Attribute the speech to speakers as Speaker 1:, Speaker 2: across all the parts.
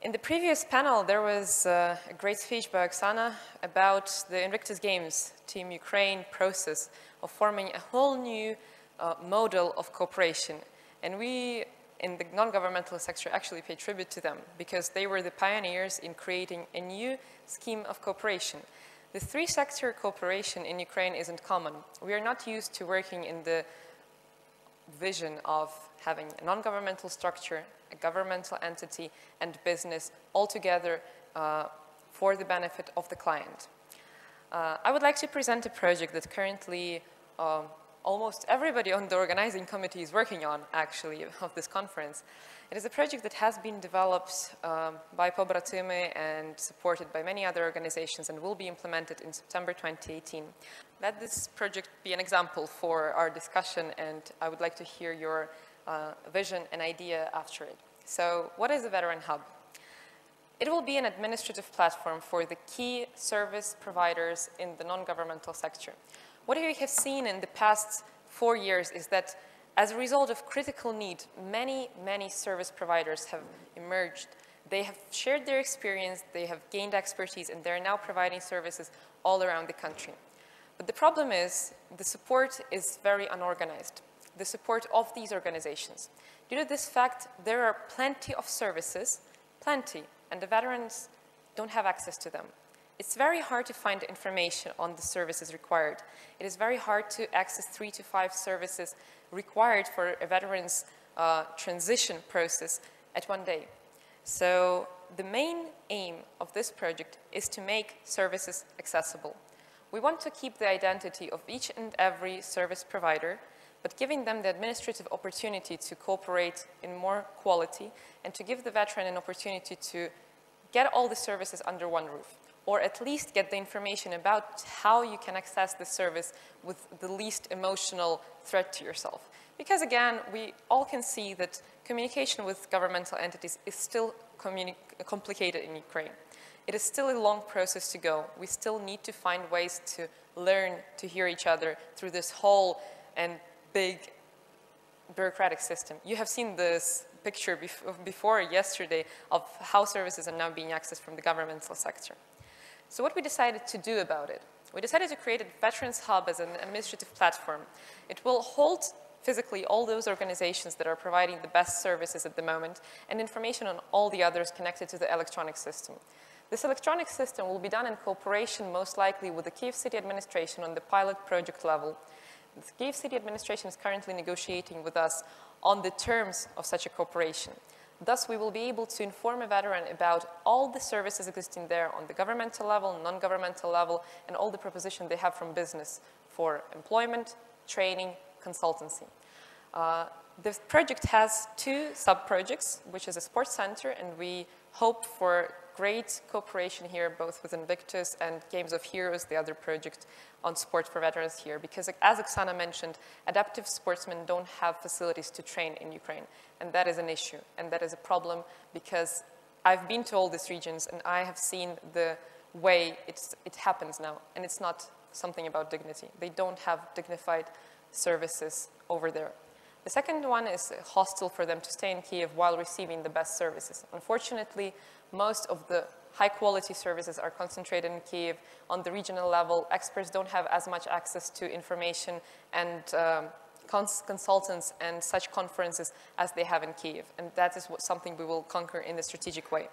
Speaker 1: In the previous panel, there was a great speech by Oksana about the Invictus Games Team Ukraine process of forming a whole new model of cooperation. And we, in the non-governmental sector, actually pay tribute to them because they were the pioneers in creating a new scheme of cooperation. The three-sector cooperation in Ukraine isn't common. We are not used to working in the vision of having a non-governmental structure, a governmental entity, and business all together for the benefit of the client. I would like to present a project that currently almost everybody on the organizing committee is working on, actually, of this conference. It is a project that has been developed by Pobratymy and supported by many other organizations and will be implemented in September 2018. Let this project be an example for our discussion, and I would like to hear your vision and idea after it. So, what is a Veteran Hub? It will be an administrative platform for the key service providers in the non-governmental sector. What we have seen in the past 4 years is that as a result of critical need, many service providers have emerged. They have shared their experience, they have gained expertise, and they're now providing services all around the country. But the problem is the support is very unorganized, the support of these organizations. Due to this fact, there are plenty of services, plenty, and the veterans don't have access to them. It's very hard to find information on the services required. It is very hard to access 3 to 5 services required for a veteran's transition process at one day. So the main aim of this project is to make services accessible. We want to keep the identity of each and every service provider, but giving them the administrative opportunity to cooperate in more quality and to give the veteran an opportunity to get all the services under one roof, or at least get the information about how you can access the service with the least emotional threat to yourself. Because again, we all can see that communication with governmental entities is still complicated in Ukraine. It is still a long process to go. We still need to find ways to learn to hear each other through this whole and big bureaucratic system. You have seen this picture before yesterday of how services are now being accessed from the governmental sector. So what we decided to do about it? We decided to create a Veterans Hub as an administrative platform. It will hold physically all those organizations that are providing the best services at the moment and information on all the others connected to the electronic system. This electronic system will be done in cooperation most likely with the Kyiv City Administration on the pilot project level. The Kyiv City Administration is currently negotiating with us on the terms of such a cooperation. Thus, we will be able to inform a veteran about all the services existing there on the governmental level, non-governmental level, and all the propositions they have from business for employment, training, consultancy. This project has 2 sub-projects, which is a sports center, and we hope for great cooperation here, both with Invictus and Games of Heroes, the other project on sport for veterans here, because as Oksana mentioned, adaptive sportsmen don't have facilities to train in Ukraine, and that is an issue, and that is a problem because I've been to all these regions and I have seen the way it happens now, and it's not something about dignity. They don't have dignified services over there. The second one is a hostel for them to stay in Kyiv while receiving the best services. Unfortunately, most of the high-quality services are concentrated in Kyiv. On the regional level, experts don't have as much access to information and consultants and such conferences as they have in Kyiv. And that is something we will conquer in a strategic way.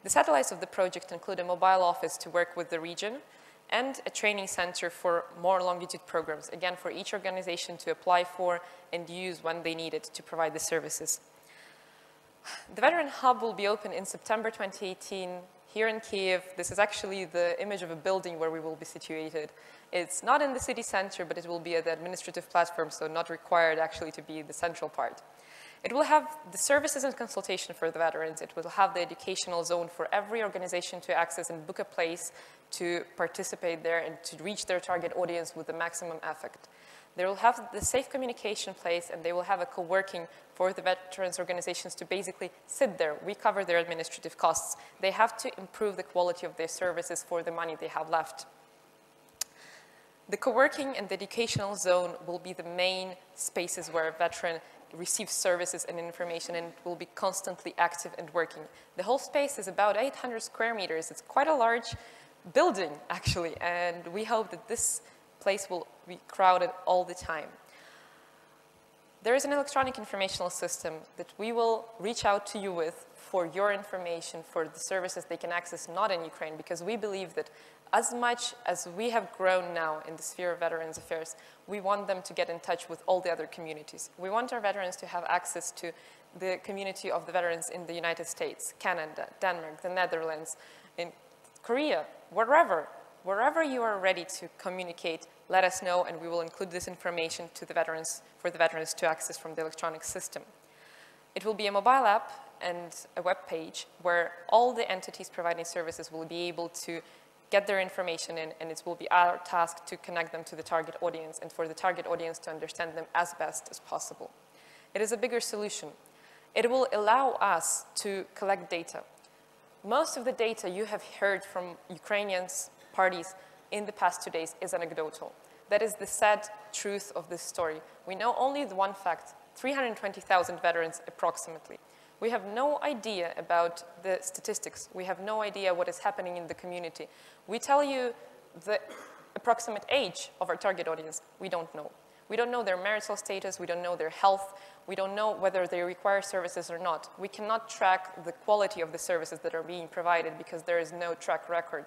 Speaker 1: The satellites of the project include a mobile office to work with the region and a training center for more longitude programs, again, for each organization to apply for and use when they need it to provide the services. The Veteran Hub will be open in September 2018 here in Kyiv. This is actually the image of a building where we will be situated. It's not in the city center, but it will be at the administrative platform, so not required actually to be the central part. It will have the services and consultation for the veterans. It will have the educational zone for every organization to access and book a place to participate there and to reach their target audience with the maximum effect. They will have the safe communication place, and they will have a co-working for the veterans organizations to basically sit there. We cover their administrative costs. They have to improve the quality of their services for the money they have left. The co-working and the educational zone will be the main spaces where a veteran receive services and information, and it will be constantly active and working. The whole space is about 800 square meters. It's quite a large building, actually, and we hope that this place will be crowded all the time. There is an electronic informational system that we will reach out to you with for your information, for the services they can access not in Ukraine, because we believe that as much as we have grown now in the sphere of Veterans Affairs, we want them to get in touch with all the other communities. We want our veterans to have access to the community of the veterans in the United States, Canada, Denmark, the Netherlands, in Korea, wherever you are ready to communicate, let us know, and we will include this information to the veterans, for the veterans to access from the electronic system. It will be a mobile app and a web page where all the entities providing services will be able to get their information in, and it will be our task to connect them to the target audience and for the target audience to understand them as best as possible. It is a bigger solution. It will allow us to collect data. Most of the data you have heard from Ukrainian parties in the past 2 days is anecdotal. That is the sad truth of this story. We know only the one fact, 320,000 veterans approximately. We have no idea about the statistics. We have no idea what is happening in the community. We tell you the approximate age of our target audience. We don't know. We don't know their marital status. We don't know their health. We don't know whether they require services or not. We cannot track the quality of the services that are being provided because there is no track record.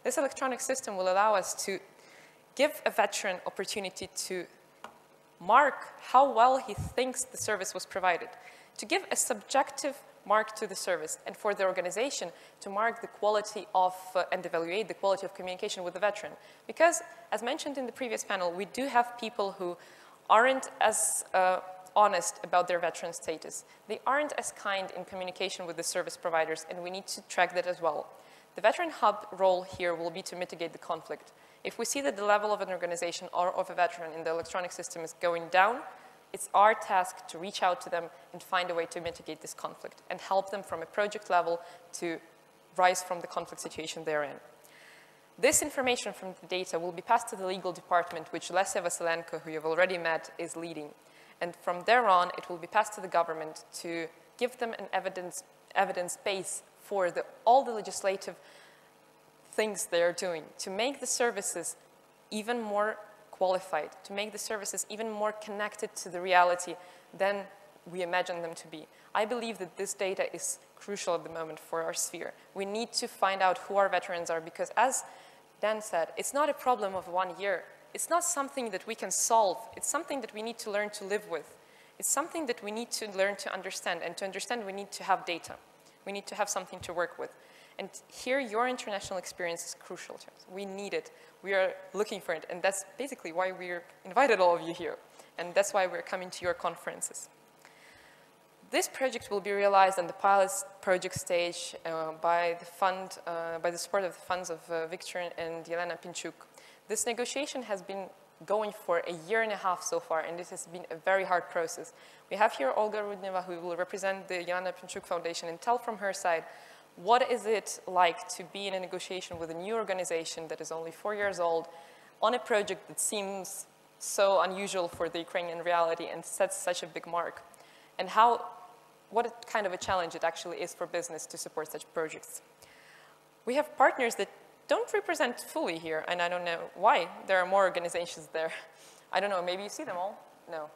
Speaker 1: This electronic system will allow us to give a veteran opportunity to mark how well he thinks the service was provided, to give a subjective mark to the service, and for the organization to mark the quality of and evaluate the quality of communication with the veteran. Because, as mentioned in the previous panel, we do have people who aren't as honest about their veteran status. They aren't as kind in communication with the service providers, and we need to track that as well. The Veteran Hub role here will be to mitigate the conflict. If we see that the level of an organization or of a veteran in the electronic system is going down, it's our task to reach out to them and find a way to mitigate this conflict and help them from a project level to rise from the conflict situation they're in. This information from the data will be passed to the legal department, which Lesya Vasilenko, who you've already met, is leading. And from there on, it will be passed to the government to give them an evidence base for all the legislative things they are doing, to make the services even more qualified, to make the services even more connected to the reality than we imagine them to be. I believe that this data is crucial at the moment for our sphere. We need to find out who our veterans are because, as Dan said, it's not a problem of 1 year. It's not something that we can solve. It's something that we need to learn to live with. It's something that we need to learn to understand, and to understand we need to have data. We need to have something to work with. And here, your international experience is crucial to us. We need it. We are looking for it. And that's basically why we're invited all of you here. And that's why we're coming to your conferences. This project will be realized on the pilot project stage by the support of the funds of Victor and Yelena Pinchuk. This negotiation has been going for a year and a half so far, and this has been a very hard process. We have here Olga Rudneva, who will represent the Yelena Pinchuk Foundation, and tell from her side, what is it like to be in a negotiation with a new organization that is only 4 years old on a project that seems so unusual for the Ukrainian reality and sets such a big mark? And what kind of a challenge it actually is for business to support such projects. We have partners that don't represent fully here, and I don't know why. There are more organizations there. I don't know, maybe you see them all? No.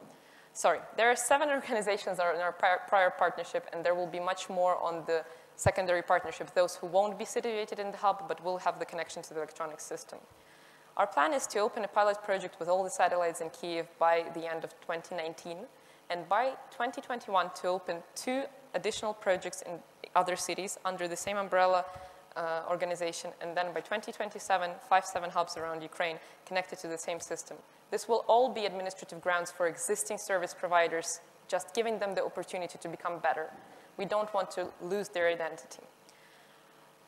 Speaker 1: Sorry, there are 7 organizations that are in our prior partnership, and there will be much more on the secondary partnership, those who won't be situated in the hub, but will have the connection to the electronic system. Our plan is to open a pilot project with all the satellites in Kyiv by the end of 2019, and by 2021 to open 2 additional projects in other cities under the same umbrella organization, and then by 2027, 7 hubs around Ukraine connected to the same system. This will all be administrative grounds for existing service providers, just giving them the opportunity to become better. We don't want to lose their identity.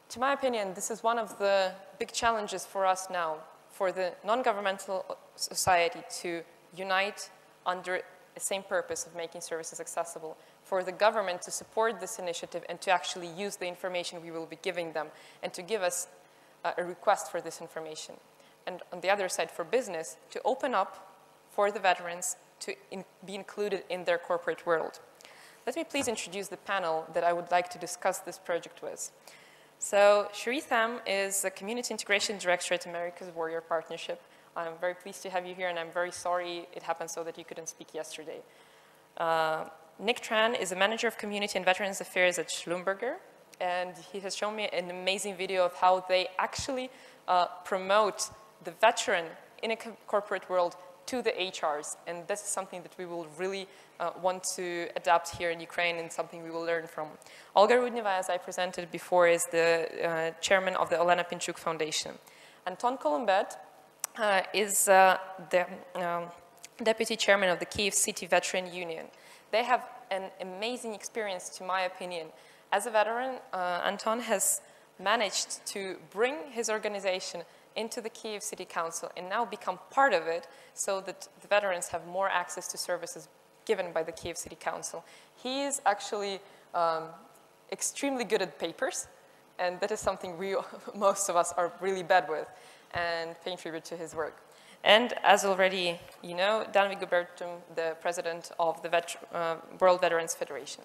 Speaker 1: To my opinion, this is one of the big challenges for us now, for the non-governmental society to unite under the same purpose of making services accessible, for the government to support this initiative and to actually use the information we will be giving them and to give us a request for this information. And on the other side, for business to open up for the veterans to be included in their corporate world. Let me please introduce the panel that I would like to discuss this project with. So Cherie Tham is the Community Integration Director at America's Warrior Partnership. I'm very pleased to have you here, and I'm very sorry it happened so that you couldn't speak yesterday. Nick Tran is the Manager of Community and Veterans Affairs at Schlumberger, and he has shown me an amazing video of how they actually promote the veteran in a corporate world to the HRs, and this is something that we will really want to adapt here in Ukraine and something we will learn from. Olga Rudneva, as I presented before, is the chairman of the Olena Pinchuk Foundation. Anton Kolumbet is the deputy chairman of the Kyiv City Veteran Union. They have an amazing experience, to my opinion. As a veteran, Anton has managed to bring his organization into the Kyiv City Council and now become part of it so that the veterans have more access to services given by the Kyiv City Council. He is actually extremely good at papers, and that is something most of us are really bad with, and paying tribute to his work. And as already you know, Danvig Gubertum, the president of the World Veterans Federation.